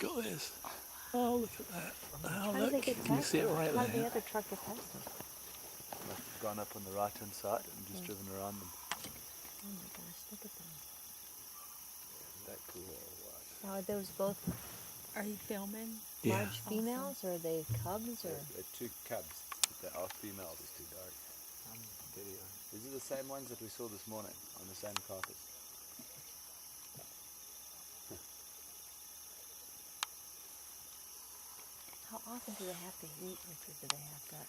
we got this. Oh, look at that. Oh, How look. did they get Can you past see it them? right How did the there? other truck get past them? Must have gone up on the right hand side and just driven around them. Oh my gosh, look at them. Isn't that cool or what? Now, are those both Are you filming? Yeah. large females, or are they cubs, or? They're two cubs, but they are females. It's too dark. Video. These are the same ones that we saw this morning on the same carcass. How often do they have to eat, Richard? Do they have that?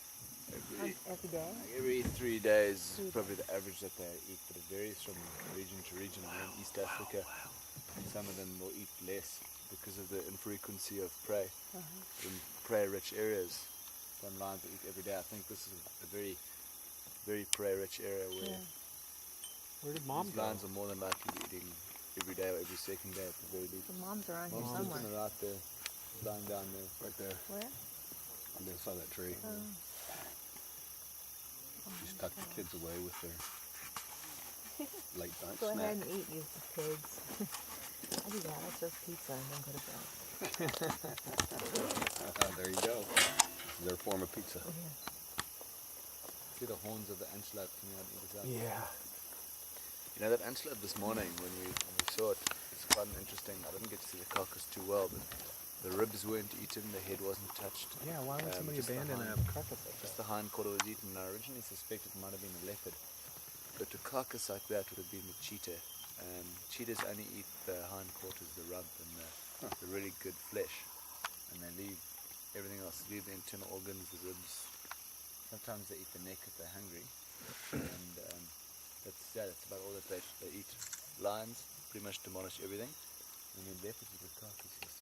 Every day? Like every 3 days is probably the average that they eat, but it varies from region to region. In East Africa, some of them will eat less because of the infrequency of prey. In prey-rich areas, some lions will eat every day. I think this is a very, very prey-rich area where Where did Mom these go? lions are more than likely to be eating every day or every second day at the very least. The moms are on here Mom's somewhere. sitting right there, lying down there. Right there. Where? On the other side of that tree. She tucked the kids away with their late night Go snack. ahead and eat, you pigs. I do that. I serve pizza and then go to bed. There you go. This is their form of pizza. Oh, yeah. See the horns of the antelope coming out either side. Yeah. You know that antelope this morning when we saw it, it's quite interesting. I didn't get to see the carcass too well, but the ribs weren't eaten, the head wasn't touched. Yeah, why would somebody just the abandon a hind. carcass like Just that? the hind quarter was eaten, and I originally suspected it might have been a leopard. But a carcass like that would have been the cheetah. Cheetahs only eat the hind quarters, the rump, and the really good flesh. And they leave everything else, leave the internal organs, the ribs. Sometimes they eat the neck if they're hungry. And that's about all that they eat. Lions pretty much demolish everything. And then leopards eat the carcass.